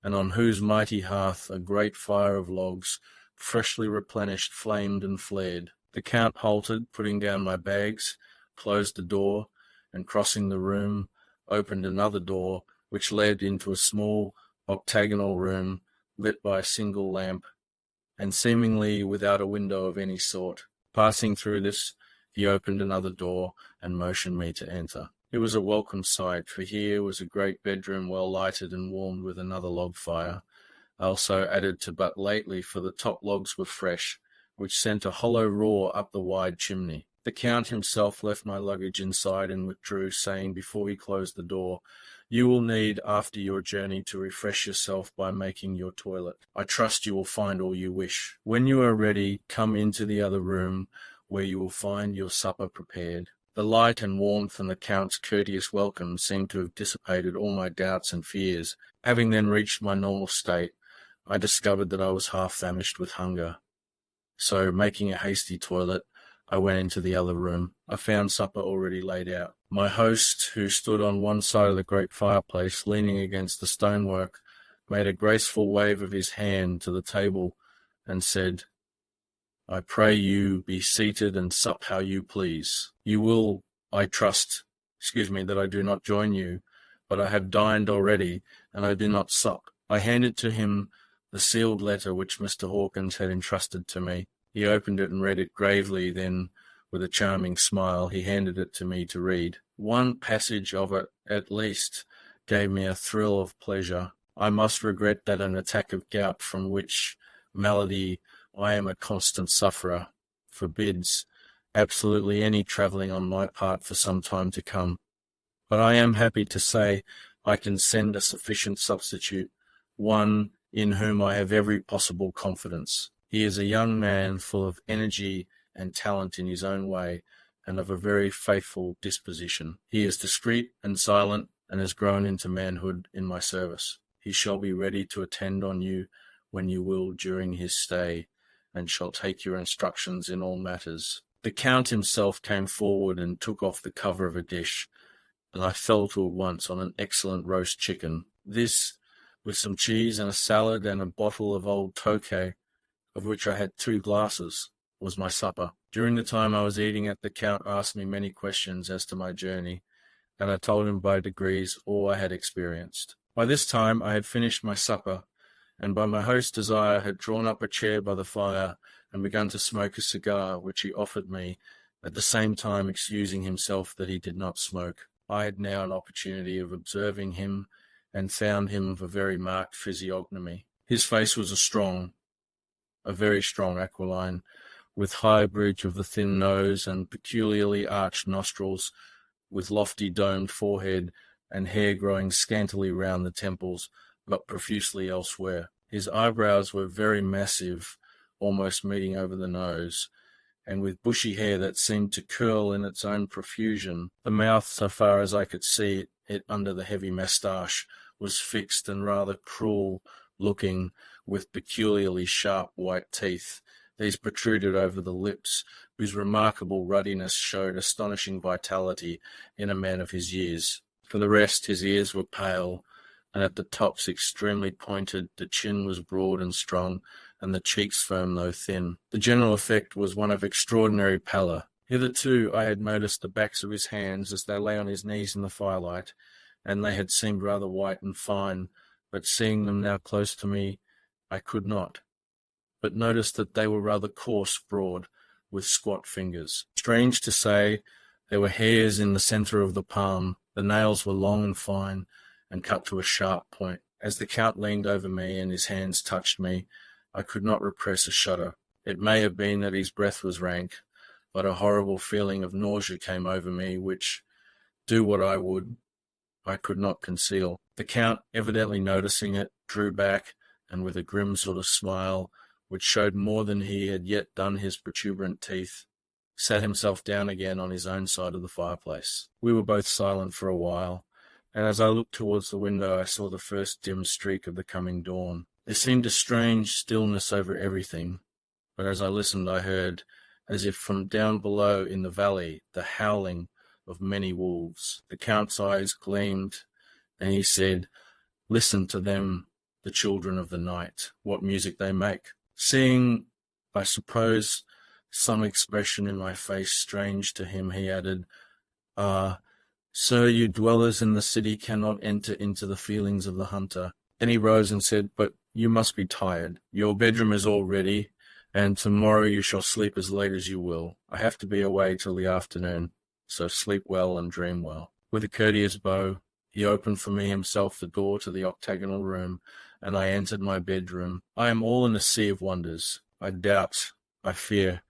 and on whose mighty hearth a great fire of logs, freshly replenished, flamed and flared. The Count halted, putting down my bags, closed the door, and crossing the room, opened another door, which led into a small octagonal room, lit by a single lamp, and seemingly without a window of any sort. Passing through this, he opened another door, and motioned me to enter. It was a welcome sight, for here was a great bedroom well lighted and warmed with another log fire, also added to but lately, for the top logs were fresh, which sent a hollow roar up the wide chimney. The Count himself left my luggage inside and withdrew, saying before he closed the door, "You will need, after your journey, to refresh yourself by making your toilet. I trust you will find all you wish. When you are ready, come into the other room, where you will find your supper prepared." The light and warmth and the Count's courteous welcome seemed to have dissipated all my doubts and fears. Having then reached my normal state, I discovered that I was half famished with hunger. So, making a hasty toilet, I went into the other room. I found supper already laid out. My host, who stood on one side of the great fireplace, leaning against the stonework, made a graceful wave of his hand to the table and said, "I pray you be seated and sup how you please. You will, I trust, excuse me that I do not join you, but I have dined already, and I do not sup." I handed to him the sealed letter which Mr. Hawkins had entrusted to me. He opened it and read it gravely, then, with a charming smile, he handed it to me to read. One passage of it, at least, gave me a thrill of pleasure. I must regret that an attack of gout, from which malady I am a constant sufferer, forbids absolutely any travelling on my part for some time to come. But I am happy to say I can send a sufficient substitute, one in whom I have every possible confidence. He is a young man full of energy and talent in his own way, and of a very faithful disposition. He is discreet and silent, and has grown into manhood in my service. He shall be ready to attend on you when you will during his stay, and shall take your instructions in all matters. The Count himself came forward and took off the cover of a dish, and I fell to at once on an excellent roast chicken. This, with some cheese and a salad and a bottle of old Tokay, of which I had 2 glasses, was my supper. During the time I was eating it, the Count asked me many questions as to my journey, and I told him by degrees all I had experienced. By this time I had finished my supper, and by my host's desire had drawn up a chair by the fire and begun to smoke a cigar, which he offered me, at the same time excusing himself that he did not smoke. I had now an opportunity of observing him, and found him of a very marked physiognomy. His face was a very strong aquiline, with high bridge of the thin nose and peculiarly arched nostrils, with lofty domed forehead and hair growing scantily round the temples, but profusely elsewhere. His eyebrows were very massive, almost meeting over the nose, and with bushy hair that seemed to curl in its own profusion. The mouth, so far as I could see it under the heavy moustache, was fixed and rather cruel-looking, with peculiarly sharp white teeth. These protruded over the lips, whose remarkable ruddiness showed astonishing vitality in a man of his years. For the rest, his ears were pale, and at the tops extremely pointed. The chin was broad and strong, and the cheeks firm though thin. The general effect was one of extraordinary pallor. Hitherto I had noticed the backs of his hands as they lay on his knees in the firelight, and they had seemed rather white and fine, but seeing them now close to me, I could not but noticed that they were rather coarse, broad, with squat fingers. Strange to say, there were hairs in the centre of the palm. The nails were long and fine, and cut to a sharp point. As the Count leaned over me and his hands touched me, I could not repress a shudder. It may have been that his breath was rank, but a horrible feeling of nausea came over me, which, do what I would, I could not conceal. The Count, evidently noticing it, drew back, and with a grim sort of smile, which showed more than he had yet done his protuberant teeth, sat himself down again on his own side of the fireplace. We were both silent for a while, and as I looked towards the window I saw the first dim streak of the coming dawn. There seemed a strange stillness over everything, but as I listened I heard, as if from down below in the valley, the howling of many wolves. The Count's eyes gleamed, and he said, "Listen to them, the children of the night, what music they make." Seeing, I suppose, some expression in my face strange to him, he added, "Ah, sir, you dwellers in the city cannot enter into the feelings of the hunter." Then he rose and said, "But you must be tired. Your bedroom is all ready, and tomorrow you shall sleep as late as you will. I have to be away till the afternoon, so sleep well and dream well." With a courteous bow, he opened for me himself the door to the octagonal room, and I entered my bedroom. I am all in a sea of wonders. I doubt, I fear,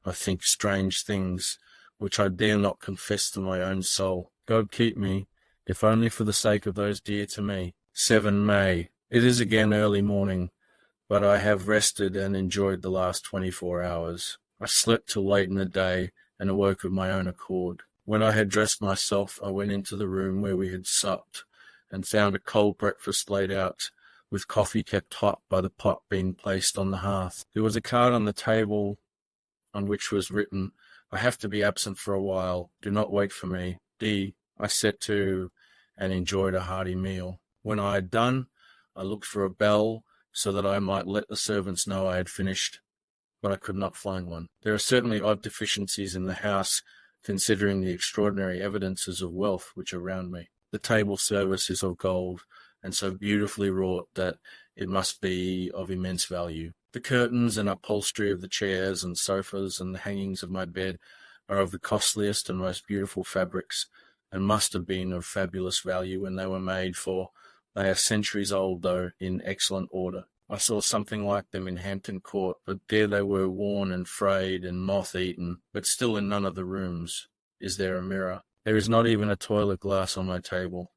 I think strange things, which I dare not confess to my own soul. God keep me, if only for the sake of those dear to me. 7 May. It is again early morning, but I have rested and enjoyed the last 24 hours. I slept till late in the day, and awoke of my own accord. When I had dressed myself, I went into the room where we had supped, and found a cold breakfast laid out, with coffee kept hot by the pot being placed on the hearth. There was a card on the table on which was written, "I have to be absent for a while. Do not wait for me. D." I set to and enjoyed a hearty meal. When I had done, I looked for a bell so that I might let the servants know I had finished, but I could not find one. There are certainly odd deficiencies in the house, considering the extraordinary evidences of wealth which are round me. The table service is of gold, and so beautifully wrought that it must be of immense value. The curtains and upholstery of the chairs and sofas and the hangings of my bed are of the costliest and most beautiful fabrics, and must have been of fabulous value when they were made, for they are centuries old, though in excellent order. I saw something like them in Hampton Court, but there they were worn and frayed and moth-eaten. But still in none of the rooms is there a mirror. There is not even a toilet glass on my table,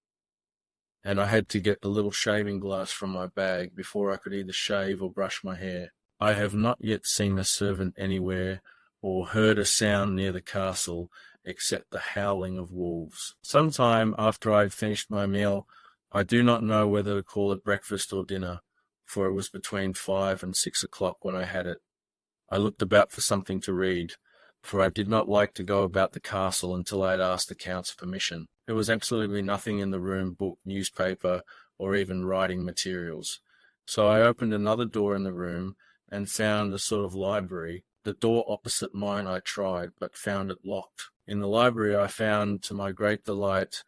and I had to get the little shaving glass from my bag before I could either shave or brush my hair. I have not yet seen a servant anywhere, or heard a sound near the castle, except the howling of wolves. Some time after I had finished my meal, I do not know whether to call it breakfast or dinner, for it was between 5 and 6 o'clock when I had it. I looked about for something to read, for I did not like to go about the castle until I had asked the Count's permission. There was absolutely nothing in the room, book, newspaper, or even writing materials. So I opened another door in the room and found a sort of library. The door opposite mine I tried, but found it locked. In the library I found, to my great delight,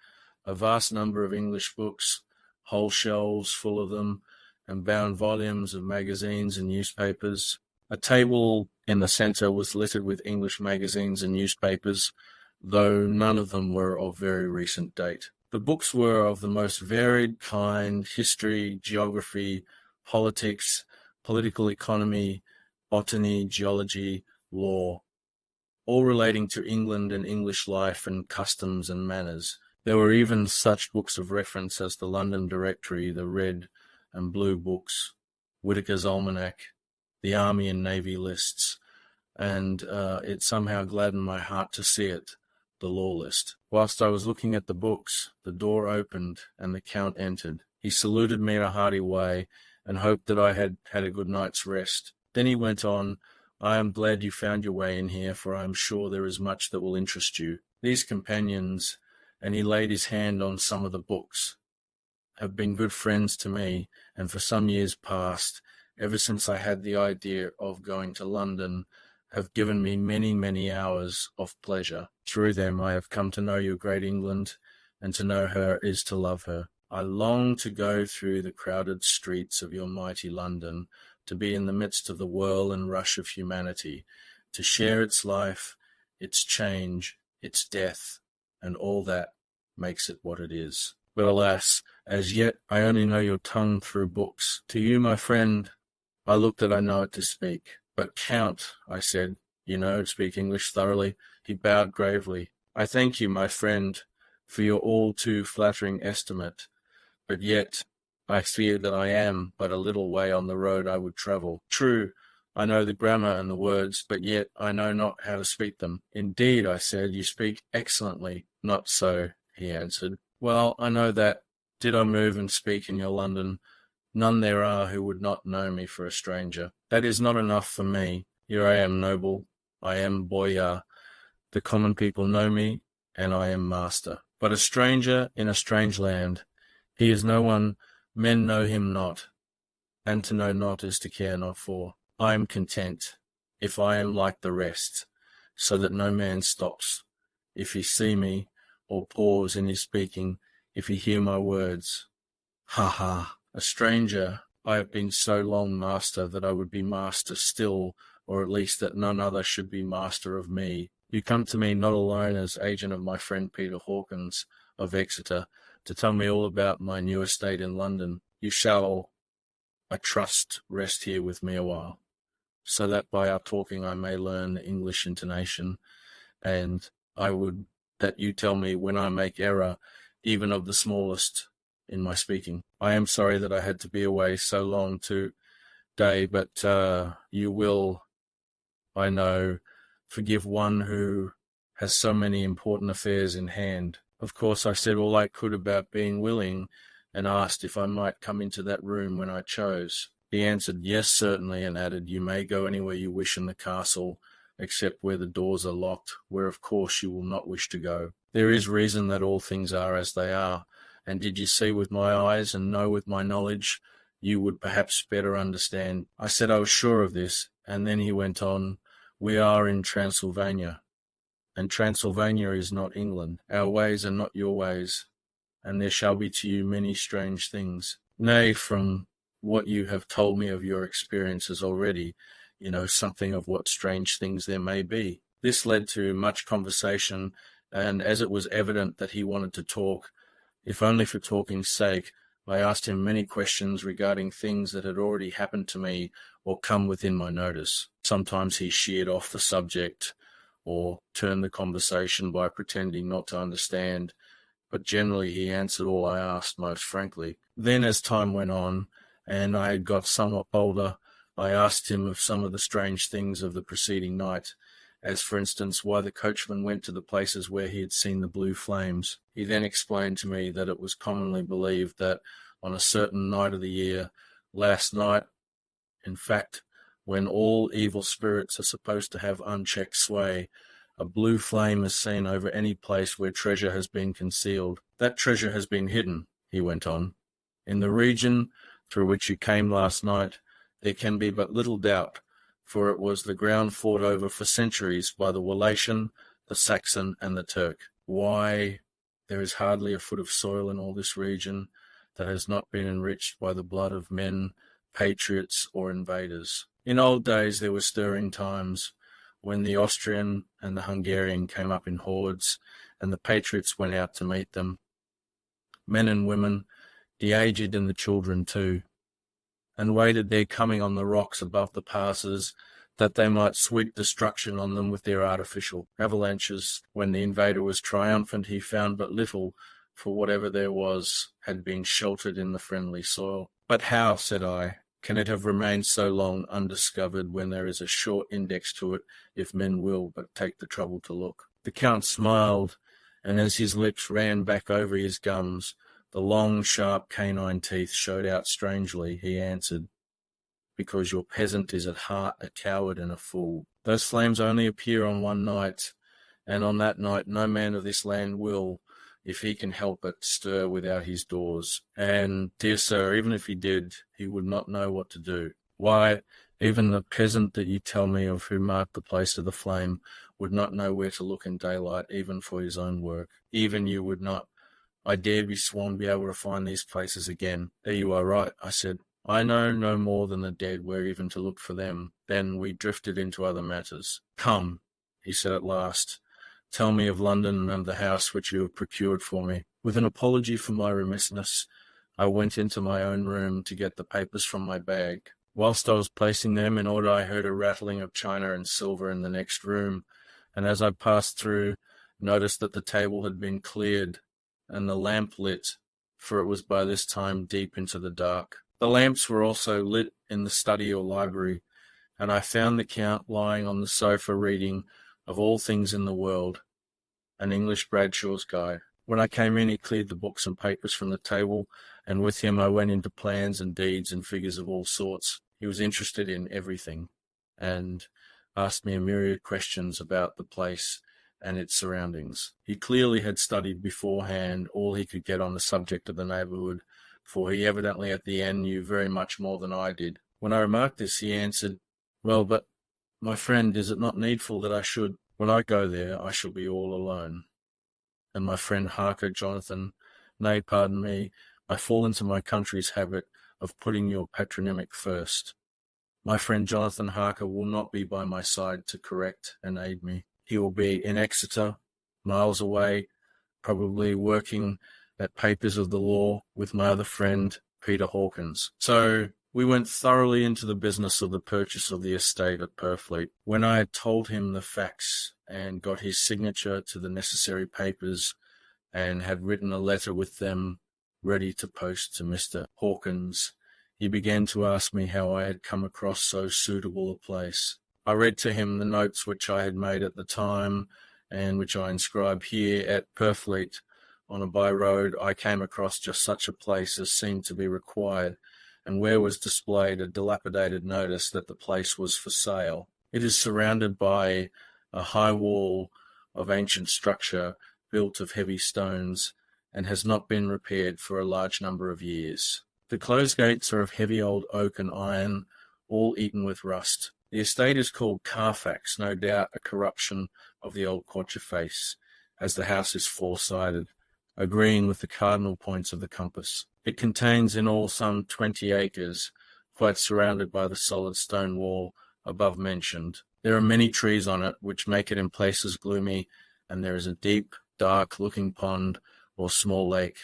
a vast number of English books, whole shelves full of them, and bound volumes of magazines and newspapers. A table in the centre was littered with English magazines and newspapers, though none of them were of very recent date. The books were of the most varied kind: history, geography, politics, political economy, botany, geology, law, all relating to England and English life and customs and manners. There were even such books of reference as the London Directory, the Red and Blue Books, Whitaker's Almanac, the Army and Navy lists, and it somehow gladdened my heart to see it, the law list. Whilst I was looking at the books, the door opened and the Count entered. He saluted me in a hearty way and hoped that I had had a good night's rest. Then he went on, "I am glad you found your way in here, for I am sure there is much that will interest you. These companions," and he laid his hand on some of the books, "have been good friends to me, and for some years past, ever since I had the idea of going to London, have given me many, many hours of pleasure. Through them I have come to know your great England, and to know her is to love her. I long to go through the crowded streets of your mighty London, to be in the midst of the whirl and rush of humanity, to share its life, its change, its death, and all that makes it what it is. But alas, as yet I only know your tongue through books. To you, my friend, I look that I know it to speak." "But Count," I said, "you know to speak English thoroughly." He bowed gravely. "I thank you, my friend, for your all too flattering estimate, but yet I fear that I am but a little way on the road I would travel. True, I know the grammar and the words, but yet I know not how to speak them." "Indeed," I said, "you speak excellently." "Not so," he answered. "Well, I know that, did I move and speak in your London, none there are who would not know me for a stranger. That is not enough for me. Here I am noble, I am boyar, the common people know me, and I am master. But a stranger in a strange land, he is no one, men know him not, and to know not is to care not for. I am content, if I am like the rest, so that no man stops, if he see me, or pause in his speaking, if he hear my words. Ha ha! A stranger, I have been so long master that I would be master still, or at least that none other should be master of me. You come to me not alone as agent of my friend Peter Hawkins of Exeter, to tell me all about my new estate in London. You shall, I trust, rest here with me a while, so that by our talking I may learn the English intonation, and I would that you tell me when I make error, even of the smallest, in my speaking. I am sorry that I had to be away so long today, but you will, I know, forgive one who has so many important affairs in hand." Of course, I said all I could about being willing, and asked if I might come into that room when I chose. He answered, "Yes, certainly," and added, "You may go anywhere you wish in the castle, except where the doors are locked, where of course you will not wish to go. There is reason that all things are as they are, and did you see with my eyes and know with my knowledge, you would perhaps better understand." I said I was sure of this, and then he went on, "We are in Transylvania, and Transylvania is not England. Our ways are not your ways, and there shall be to you many strange things. Nay, from what you have told me of your experiences already, you know something of what strange things there may be." This led to much conversation, and as it was evident that he wanted to talk, if only for talking's sake, I asked him many questions regarding things that had already happened to me or come within my notice. Sometimes he sheered off the subject, or turned the conversation by pretending not to understand, but generally he answered all I asked most frankly. Then, as time went on, and I had got somewhat older, I asked him of some of the strange things of the preceding night, as for instance why the coachman went to the places where he had seen the blue flames. He then explained to me that it was commonly believed that on a certain night of the year, last night, in fact, when all evil spirits are supposed to have unchecked sway, a blue flame is seen over any place where treasure has been concealed. That treasure has been hidden, he went on. In the region through which you came last night, there can be but little doubt, for it was the ground fought over for centuries by the Walatian, the Saxon, and the Turk. Why, there is hardly a foot of soil in all this region that has not been enriched by the blood of men, patriots, or invaders. In old days there were stirring times, when the Austrian and the Hungarian came up in hordes, and the patriots went out to meet them, men and women, the aged and the children too, and waited their coming on the rocks above the passes, that they might sweep destruction on them with their artificial avalanches. When the invader was triumphant, he found but little, for whatever there was had been sheltered in the friendly soil. "But how," said I, Can it have remained so long undiscovered when there is a short index to it, if men will but take the trouble to look? The Count smiled, and as his lips ran back over his gums, the long, sharp canine teeth showed out strangely, he answered, "Because your peasant is at heart a coward and a fool. Those flames only appear on one night, and on that night no man of this land will, if he can help it, stir without his doors. And, dear sir, even if he did, he would not know what to do. Why, even the peasant that you tell me of who marked the place of the flame would not know where to look in daylight, even for his own work. Even you would not, I dare be sworn, be able to find these places again." "There you are right," I said. "I know no more than the dead where even to look for them." Then we drifted into other matters. "Come," he said at last, "tell me of London and the house which you have procured for me." With an apology for my remissness, I went into my own room to get the papers from my bag. Whilst I was placing them in order, I heard a rattling of china and silver in the next room, and as I passed through, noticed that the table had been cleared and the lamp lit, for it was by this time deep into the dark. The lamps were also lit in the study or library, and I found the Count lying on the sofa reading, of all things in the world, an English Bradshaw's Guide. When I came in, he cleared the books and papers from the table, and with him I went into plans and deeds and figures of all sorts. He was interested in everything, and asked me a myriad questions about the place and its surroundings. He clearly had studied beforehand all he could get on the subject of the neighbourhood, for he evidently at the end knew very much more than I did. When I remarked this, he answered, "Well, but, my friend, is it not needful that I should? When I go there, I shall be all alone. And my friend Harker, Jonathan, nay, pardon me, I fall into my country's habit of putting your patronymic first. My friend Jonathan Harker will not be by my side to correct and aid me. He will be in Exeter, miles away, probably working at papers of the law with my other friend, Peter Hawkins." So we went thoroughly into the business of the purchase of the estate at Purfleet. When I had told him the facts and got his signature to the necessary papers and had written a letter with them ready to post to Mr. Hawkins, he began to ask me how I had come across so suitable a place. I read to him the notes which I had made at the time and which I inscribe here. At Purfleet, on a by road, I came across just such a place as seemed to be required, and where was displayed a dilapidated notice that the place was for sale. It is surrounded by a high wall of ancient structure built of heavy stones, and has not been repaired for a large number of years. The closed gates are of heavy old oak and iron, all eaten with rust. The estate is called Carfax, no doubt a corruption of the old quatreface, as the house is four-sided, agreeing with the cardinal points of the compass. It contains in all some 20 acres, quite surrounded by the solid stone wall above mentioned. There are many trees on it, which make it in places gloomy, and there is a deep, dark-looking pond or small lake,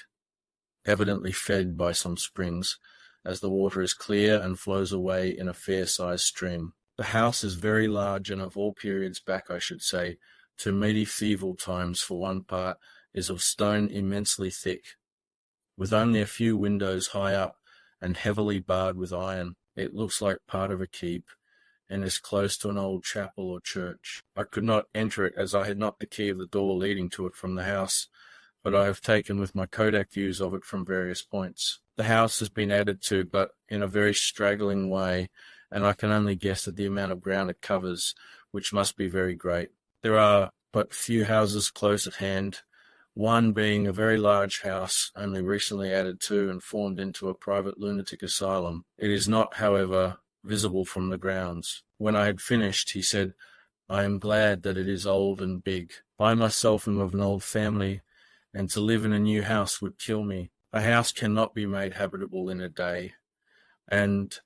evidently fed by some springs, as the water is clear and flows away in a fair-sized stream. The house is very large, and of all periods back, I should say, to medieval times for one part, is of stone immensely thick, with only a few windows high up and heavily barred with iron. It looks like part of a keep, and is close to an old chapel or church. I could not enter it, as I had not the key of the door leading to it from the house, but I have taken with my kodak views of it from various points. The house has been added to, but in a very straggling way, and I can only guess at the amount of ground it covers, which must be very great. There are but few houses close at hand, one being a very large house, only recently added to and formed into a private lunatic asylum. It is not, however, visible from the grounds. When I had finished, he said, "I am glad that it is old and big. I myself am of an old family, and to live in a new house would kill me. A house cannot be made habitable in a day, and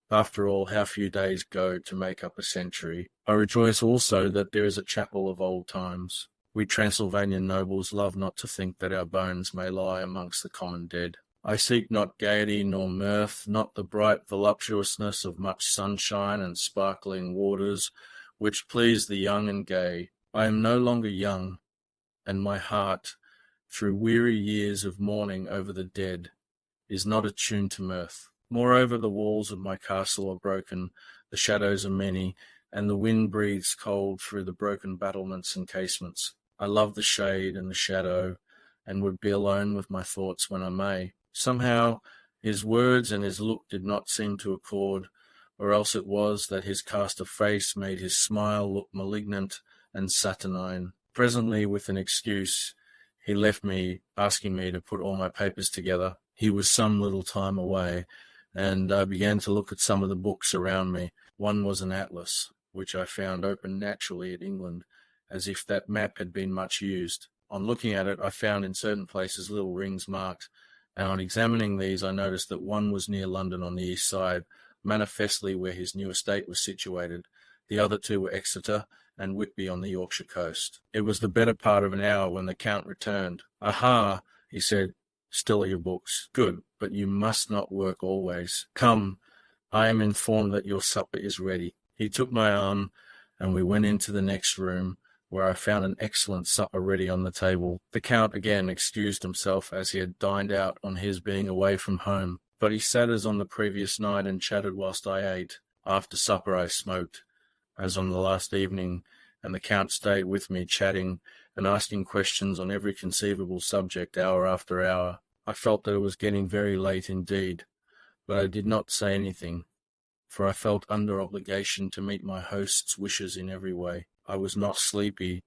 after all, how few days go to make up a century. I rejoice also that there is a chapel of old times. We Transylvanian nobles love not to think that our bones may lie amongst the common dead. I seek not gaiety nor mirth, not the bright voluptuousness of much sunshine and sparkling waters, which please the young and gay. I am no longer young, and my heart, through weary years of mourning over the dead, is not attuned to mirth. Moreover, the walls of my castle are broken, the shadows are many, and the wind breathes cold through the broken battlements and casements. I love the shade and the shadow, and would be alone with my thoughts when I may. Somehow his words and his look did not seem to accord, or else it was that his cast of face made his smile look malignant and saturnine. Presently, with an excuse, he left me, asking me to put all my papers together. He was some little time away, and I began to look at some of the books around me. One was an atlas, which I found open naturally at England, as if that map had been much used. On looking at it, I found in certain places little rings marked, and on examining these I noticed that one was near London on the east side, manifestly where his new estate was situated. The other two were Exeter and Whitby on the Yorkshire coast. It was the better part of an hour when the Count returned. "Aha," he said, "still at your books. Good, but you must not work always. Come, I am informed that your supper is ready." He took my arm, and we went into the next room, where I found an excellent supper ready on the table. The Count again excused himself, as he had dined out on his being away from home, but he sat as on the previous night and chatted whilst I ate. After supper I smoked, as on the last evening, and the Count stayed with me, chatting and asking questions on every conceivable subject hour after hour. I felt that it was getting very late indeed, but I did not say anything, for I felt under obligation to meet my host's wishes in every way. I was not sleepy,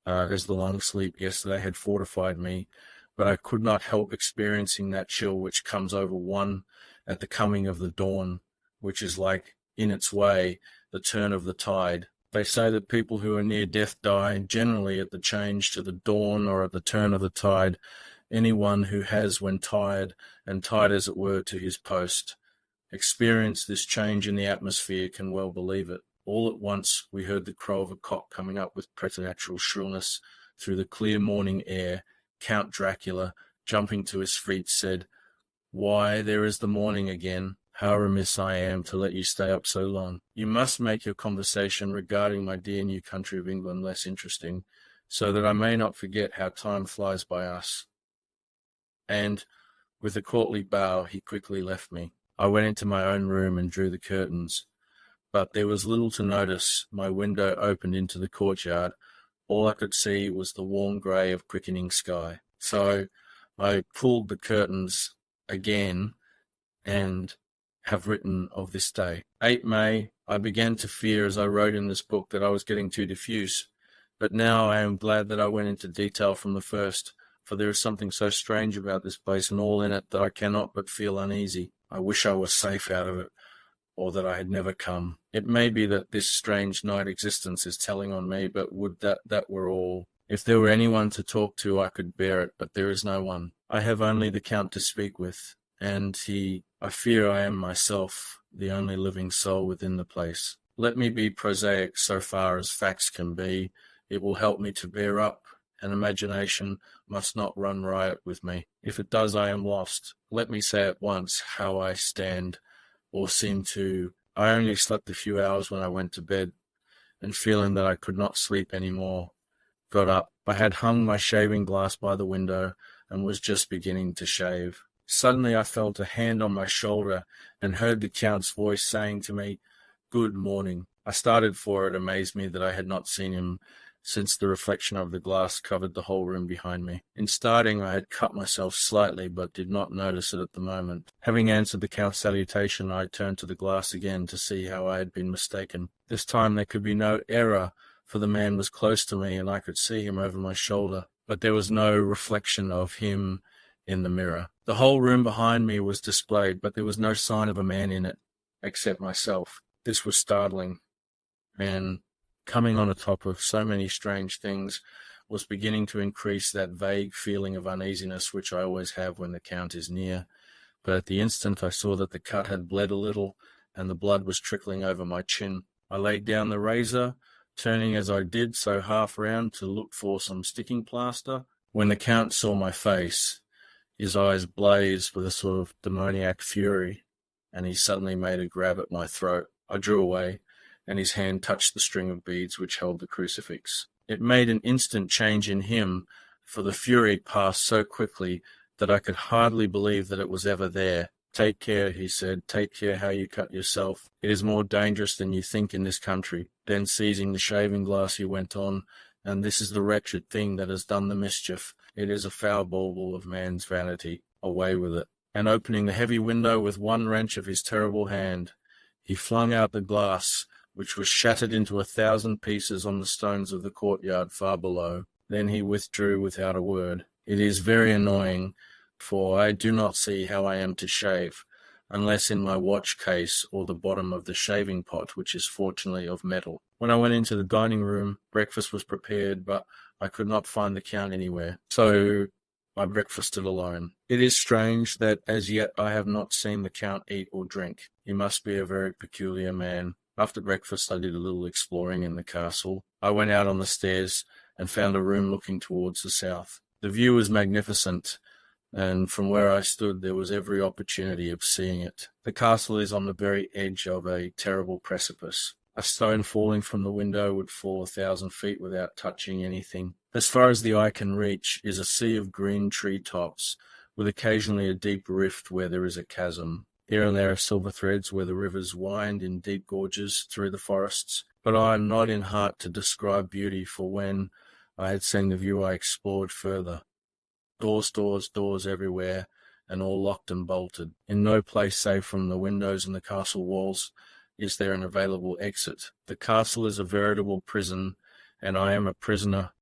as the long sleep yesterday had fortified me, but I could not help experiencing that chill which comes over one at the coming of the dawn, which is like, in its way, the turn of the tide. They say that people who are near death die generally at the change to the dawn or at the turn of the tide. Anyone who has, when tired, and tied as it were to his post, experienced this change in the atmosphere can well believe it. All at once we heard the crow of a cock coming up with preternatural shrillness through the clear morning air. Count Dracula, jumping to his feet, said, "Why, there is the morning again. How remiss I am to let you stay up so long. You must make your conversation regarding my dear new country of England less interesting, so that I may not forget how time flies by us." And, with a courtly bow, he quickly left me. I went into my own room and drew the curtains, but there was little to notice. My window opened into the courtyard. All I could see was the warm grey of quickening sky. So I pulled the curtains again and have written of this day. 8 May, I began to fear as I wrote in this book that I was getting too diffuse, but now I am glad that I went into detail from the first, for there is something so strange about this place and all in it that I cannot but feel uneasy. I wish I were safe out of it, or that I had never come. It may be that this strange night existence is telling on me, but would that were all. If there were anyone to talk to, I could bear it, but there is no one. I have only the Count to speak with, and I fear I am myself the only living soul within the place. Let me be prosaic so far as facts can be. It will help me to bear up, and imagination must not run riot with me. If it does, I am lost. Let me say at once how I stand, or seem to. I only slept a few hours when I went to bed, and feeling that I could not sleep any more, got up. I had hung my shaving glass by the window, and was just beginning to shave. Suddenly I felt a hand on my shoulder, and heard the Count's voice saying to me, "Good morning." I started, for it amazed me that I had not seen him, since the reflection of the glass covered the whole room behind me. In starting, I had cut myself slightly, but did not notice it at the moment. Having answered the Count's salutation, I turned to the glass again to see how I had been mistaken. This time there could be no error, for the man was close to me, and I could see him over my shoulder, but there was no reflection of him in the mirror. The whole room behind me was displayed, but there was no sign of a man in it, except myself. This was startling, and coming on the top of so many strange things, was beginning to increase that vague feeling of uneasiness which I always have when the Count is near. But at the instant I saw that the cut had bled a little, and the blood was trickling over my chin. I laid down the razor, turning as I did so half round to look for some sticking plaster. When the Count saw my face, his eyes blazed with a sort of demoniac fury, and he suddenly made a grab at my throat. I drew away, and his hand touched the string of beads which held the crucifix. It made an instant change in him, for the fury passed so quickly that I could hardly believe that it was ever there. "Take care," he said. "Take care how you cut yourself. It is more dangerous than you think in this country." Then seizing the shaving glass, he went on, "And this is the wretched thing that has done the mischief. It is a foul bauble of man's vanity. Away with it." And opening the heavy window with one wrench of his terrible hand, he flung out the glass, which was shattered into 1,000 pieces on the stones of the courtyard far below. Then he withdrew without a word. It is very annoying, for I do not see how I am to shave, unless in my watch case or the bottom of the shaving pot, which is fortunately of metal. When I went into the dining room, breakfast was prepared, but I could not find the Count anywhere, so I breakfasted alone. It is strange that as yet I have not seen the Count eat or drink. He must be a very peculiar man. After breakfast I did a little exploring in the castle. I went out on the stairs and found a room looking towards the south. The view was magnificent, and from where I stood there was every opportunity of seeing it. The castle is on the very edge of a terrible precipice. A stone falling from the window would fall 1,000 feet without touching anything. As far as the eye can reach is a sea of green tree tops, with occasionally a deep rift where there is a chasm. Here and there are silver threads where the rivers wind in deep gorges through the forests. But I am not in heart to describe beauty, for when I had seen the view I explored further. Doors, doors, doors everywhere, and all locked and bolted. In no place save from the windows and the castle walls is there an available exit. The castle is a veritable prison, and I am a prisoner